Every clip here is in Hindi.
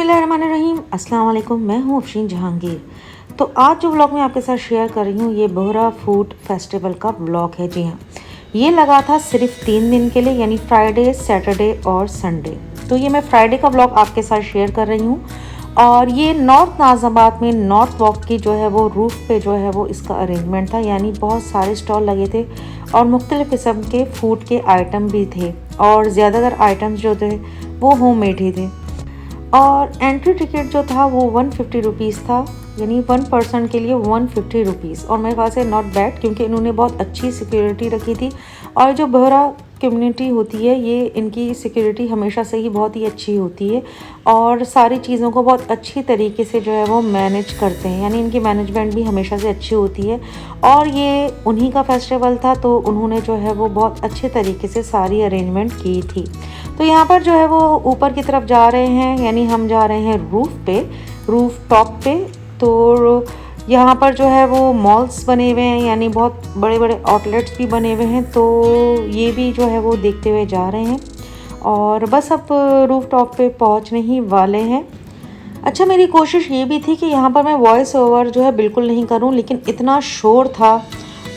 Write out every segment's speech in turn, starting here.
बिस्मिल्लाहिर्रहमानिर्रहीम, अस्सलाम वालेकुम। मैं हूँ अफरीन जहांगीर। तो आज जो व्लॉग मैं आपके साथ शेयर कर रही हूँ ये बोहरा फूड फेस्टिवल का व्लॉग है। जी हाँ, ये लगा था सिर्फ 3 दिन के लिए, यानी फ्राइडे, सैटरडे और संडे। तो ये मैं फ्राइडे का व्लॉग आपके साथ शेयर कर रही हूँ। और ये नॉर्थ नाज़िमाबाद में नॉर्थ वॉक की जो है वो रूफ़ पे जो है वो इसका अरेंजमेंट था, यानी बहुत सारे स्टॉल लगे थे और मुख्तलिफ़ किस्म के फूड के आइटम भी थे और ज़्यादातर आइटम्स जो थे वो होममेड ही थे। और एंट्री टिकट जो था वो 150 रुपीज़ था, यानी 1 पर्सन के लिए 150 रुपीज़। और मेरे ख्याल से नॉट बैड, क्योंकि इन्होंने बहुत अच्छी सिक्योरिटी रखी थी। और जो बोहरा कम्युनिटी होती है ये इनकी सिक्योरिटी हमेशा से ही बहुत ही अच्छी होती है और सारी चीज़ों को बहुत अच्छी तरीके से जो है वो मैनेज करते हैं, यानी इनकी मैनेजमेंट भी हमेशा से अच्छी होती है। और ये उन्हीं का फेस्टिवल था तो उन्होंने जो है वो बहुत अच्छे तरीके से सारी अरेंजमेंट की थी। तो यहाँ पर जो है वो ऊपर की तरफ जा रहे हैं, यानी हम जा रहे हैं रूफ़ टॉप पे। तो यहाँ पर जो है वो मॉल्स बने हुए हैं, यानी बहुत बड़े बड़े आउटलेट्स भी बने हुए हैं। तो ये भी जो है वो देखते हुए जा रहे हैं और बस अब रूफ़ टॉप पे पहुँचने ही वाले हैं। अच्छा, मेरी कोशिश ये भी थी कि यहाँ पर मैं वॉइस ओवर जो है बिल्कुल नहीं करूँ, लेकिन इतना शोर था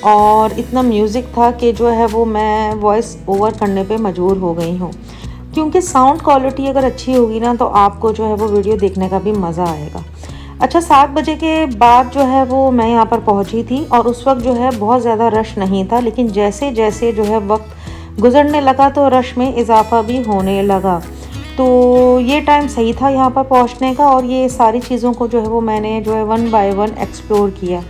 और इतना म्यूज़िक था कि जो है वो मैं वॉइस ओवर करने पे मजबूर हो गई हूँ, क्योंकि साउंड क्वालिटी अगर अच्छी होगी ना तो आपको जो है वो वीडियो देखने का भी मज़ा आएगा। अच्छा, 7 बजे के बाद जो है वो मैं यहाँ पर पहुँची थी और उस वक्त जो है बहुत ज़्यादा रश नहीं था, लेकिन जैसे जैसे जो है वक्त गुजरने लगा तो रश में इजाफा भी होने लगा। तो ये टाइम सही था यहाँ पर पहुँचने का और ये सारी चीज़ों को जो है वो मैंने जो है 1 बाय 1 एक्सप्लोर किया।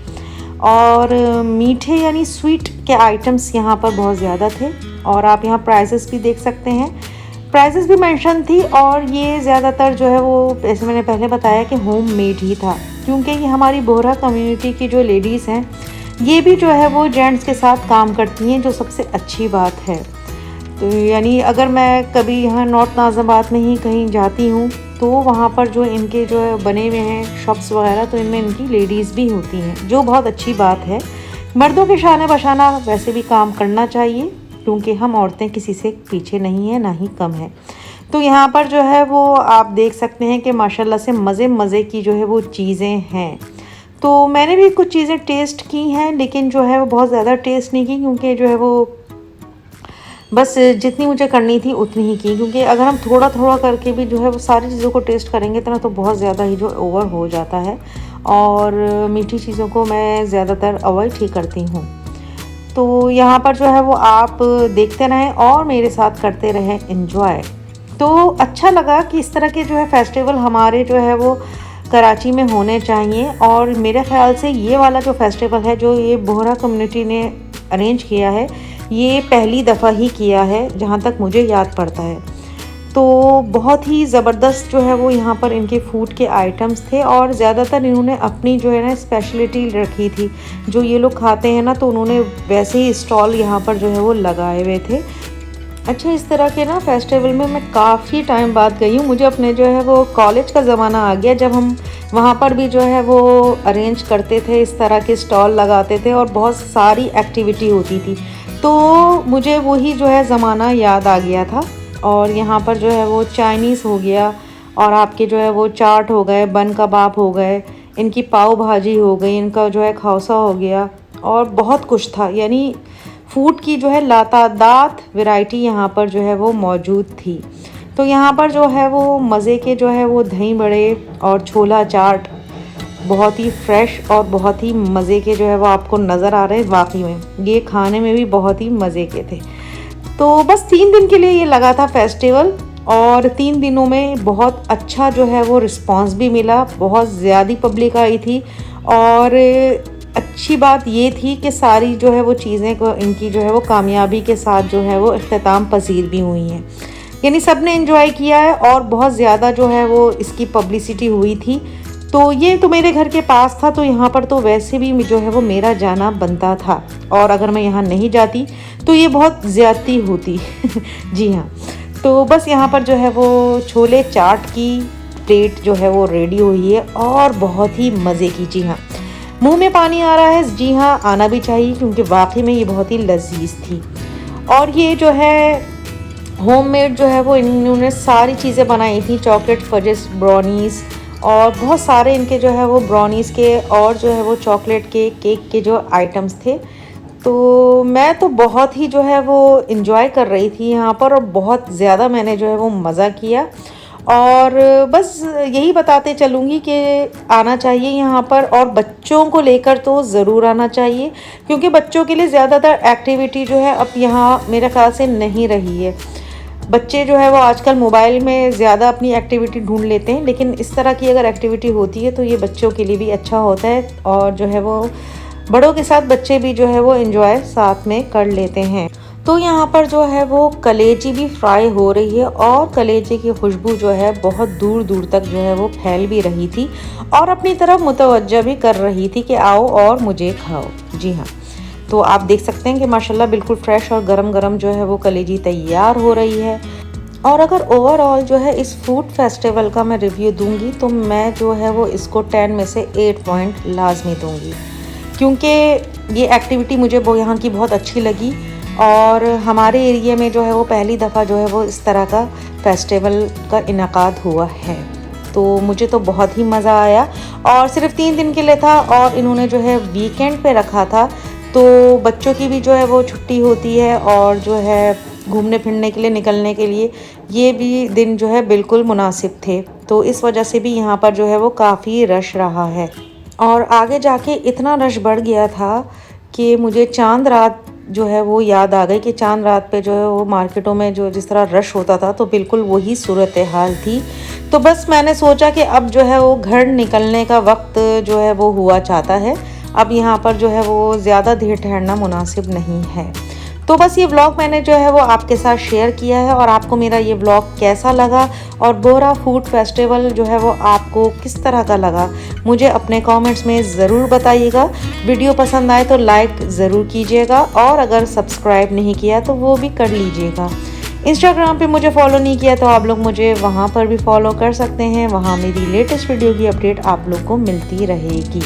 और मीठे यानी स्वीट के आइटम्स यहाँ पर बहुत ज़्यादा थे और आप यहाँ प्राइसेस भी देख सकते हैं। प्राइसेस भी मेंशन थी और ये ज़्यादातर जो है वो, जैसे मैंने पहले बताया, कि होम मेड ही था, क्योंकि ये हमारी बोहरा कम्युनिटी की जो लेडीज़ हैं ये भी जो है वो जेंट्स के साथ काम करती हैं, जो सबसे अच्छी बात है। तो यानी अगर मैं कभी यहाँ नॉर्थ नाज़िमाबाद में ही कहीं जाती हूँ तो वहाँ पर जो इनके जो है बने हुए हैं शॉप्स वगैरह, तो इनमें इनकी लेडीज़ भी होती हैं, जो बहुत अच्छी बात है। मर्दों के शान बशाना वैसे भी काम करना चाहिए, क्योंकि हम औरतें किसी से पीछे नहीं हैं, ना ही कम है। तो यहाँ पर जो है वो आप देख सकते हैं कि माशाल्लाह से मज़े की जो है वो चीज़ें हैं। तो मैंने भी कुछ चीज़ें टेस्ट की हैं, लेकिन जो है वो बहुत ज़्यादा टेस्ट नहीं की, क्योंकि जो है वो बस जितनी मुझे करनी थी उतनी ही की, क्योंकि अगर हम थोड़ा थोड़ा करके भी जो है वो सारी चीज़ों को टेस्ट करेंगे तो बहुत ज़्यादा ही जो ओवर हो जाता है और मीठी चीज़ों को मैं ज़्यादातर अवॉइड ही करती हूँ। तो यहाँ पर जो है वो आप देखते रहें और मेरे साथ करते रहें एंजॉय। तो अच्छा लगा कि इस तरह के जो है फेस्टिवल हमारे जो है वो कराची में होने चाहिए। और मेरे ख़्याल से ये वाला जो फेस्टिवल है जो ये बोहरा कम्युनिटी ने अरेंज किया है, ये पहली दफ़ा ही किया है जहाँ तक मुझे याद पड़ता है। तो बहुत ही ज़बरदस्त जो है वो यहाँ पर इनके फूड के आइटम्स थे और ज़्यादातर इन्होंने अपनी जो है ना स्पेशलिटी रखी थी, जो ये लोग खाते हैं ना, तो उन्होंने वैसे ही स्टॉल यहाँ पर जो है वो लगाए हुए थे। अच्छा, इस तरह के ना फेस्टिवल में मैं काफ़ी टाइम बाद गई हूँ। मुझे अपने जो है वो कॉलेज का ज़माना आ गया, जब हम वहाँ पर भी जो है वो अरेंज करते थे, इस तरह के स्टॉल लगाते थे और बहुत सारी एक्टिविटी होती थी। तो मुझे वही जो है ज़माना याद आ गया था। और यहाँ पर जो है वो चाइनीज़ हो गया और आपके जो है वो चाट हो गए, बन कबाब हो गए, इनकी पाव भाजी हो गई, इनका जो है खौसा हो गया और बहुत कुछ था। यानी फूड की जो है लातादात वैरायटी यहाँ पर जो है वो मौजूद थी। तो यहाँ पर जो है वो मज़े के जो है वो दही बड़े और छोला चाट बहुत ही फ्रेश और बहुत ही मज़े के जो है वो आपको नज़र आ रहे हैं। वाकई में ये खाने में भी बहुत ही मज़े के थे। तो बस 3 दिन के लिए ये लगा था फेस्टिवल और 3 दिनों में बहुत अच्छा जो है वो रिस्पांस भी मिला, बहुत ज़्यादा पब्लिक आई थी। और अच्छी बात ये थी कि सारी जो है वो चीज़ें को इनकी जो है वो कामयाबी के साथ जो है वो इख्तिताम पसीर भी हुई हैं, यानी सब ने एंजॉय किया है और बहुत ज़्यादा जो है वो इसकी पब्लिसिटी हुई थी। तो ये तो मेरे घर के पास था, तो यहाँ पर तो वैसे भी जो है वो मेरा जाना बनता था और अगर मैं यहाँ नहीं जाती तो ये बहुत ज़्यादती होती जी हाँ। तो बस यहाँ पर जो है वो छोले चाट की प्लेट जो है वो रेडी हुई है और बहुत ही मज़े की। जी हाँ, मुंह में पानी आ रहा है। जी हाँ, आना भी चाहिए, क्योंकि वाकई में ये बहुत ही लजीज थी। और ये जो है होममेड जो है वो इन्होंने सारी चीज़ें बनाई थी, चॉकलेट फजेस, ब्राउनीज़ और बहुत सारे इनके जो है वो ब्राउनीज़ के और जो है वो चॉकलेट के केक के जो आइटम्स थे। तो मैं तो बहुत ही जो है वो इन्जॉय कर रही थी यहाँ पर और बहुत ज़्यादा मैंने जो है वो मज़ा किया। और बस यही बताते चलूँगी कि आना चाहिए यहाँ पर और बच्चों को लेकर तो ज़रूर आना चाहिए, क्योंकि बच्चों के लिए ज़्यादातर एक्टिविटी जो है अब यहाँ मेरे ख़्याल से नहीं रही है। बच्चे जो है वो आजकल मोबाइल में ज़्यादा अपनी एक्टिविटी ढूंढ लेते हैं, लेकिन इस तरह की अगर एक्टिविटी होती है तो ये बच्चों के लिए भी अच्छा होता है और जो है वो बड़ों के साथ बच्चे भी जो है वो एंजॉय साथ में कर लेते हैं। तो यहाँ पर जो है वो कलेजी भी फ्राई हो रही है और कलेजी की खुशबू जो है बहुत दूर दूर तक जो है वो फैल भी रही थी और अपनी तरफ मुतवज्जा भी कर रही थी कि आओ और मुझे खाओ। जी हाँ, तो आप देख सकते हैं कि माशाल्लाह बिल्कुल फ्रेश और गरम गरम जो है वो कलेजी तैयार हो रही है। और अगर ओवरऑल जो है इस फूड फेस्टिवल का मैं रिव्यू दूंगी तो मैं जो है वो इसको 10 में से 8 पॉइंट लाजमी दूंगी, क्योंकि ये एक्टिविटी मुझे वो यहाँ की बहुत अच्छी लगी और हमारे एरिया में जो है वो पहली दफ़ा जो है वो इस तरह का फेस्टिवल का इनकाद हुआ है। तो मुझे तो बहुत ही मज़ा आया और सिर्फ 3 दिन के लिए था और इन्होंने जो है वीकेंड पे रखा था, तो बच्चों की भी जो है वो छुट्टी होती है और जो है घूमने फिरने के लिए निकलने के लिए ये भी दिन जो है बिल्कुल मुनासिब थे। तो इस वजह से भी यहाँ पर जो है वो काफ़ी रश रहा है और आगे जाके इतना रश बढ़ गया था कि मुझे चांद रात जो है वो याद आ गई कि चांद रात पे जो है वो मार्केटों में जो जिस तरह रश होता था तो बिल्कुल वही सूरत हाल थी। तो बस मैंने सोचा कि अब जो है वो घर निकलने का वक्त जो है वो हुआ चाहता है, अब यहाँ पर जो है वो ज़्यादा देर ठहरना मुनासिब नहीं है। तो बस ये व्लॉग मैंने जो है वो आपके साथ शेयर किया है और आपको मेरा ये व्लॉग कैसा लगा और बोहरा फूड फेस्टिवल जो है वो आपको किस तरह का लगा मुझे अपने कमेंट्स में ज़रूर बताइएगा। वीडियो पसंद आए तो लाइक ज़रूर कीजिएगा और अगर सब्सक्राइब नहीं किया तो वो भी कर लीजिएगा। इंस्टाग्राम पे मुझे फॉलो नहीं किया तो आप लोग मुझे वहाँ पर भी फॉलो कर सकते हैं, वहाँ मेरी लेटेस्ट वीडियो की अपडेट आप लोग को मिलती रहेगी।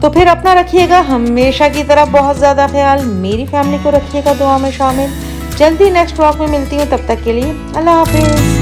तो फिर अपना रखिएगा हमेशा की तरह बहुत ज़्यादा ख्याल, मेरी फैमिली को रखिएगा दुआ में शामिल। जल्दी नेक्स्ट व्लॉग में मिलती हूँ, तब तक के लिए अल्लाह हाफिज़।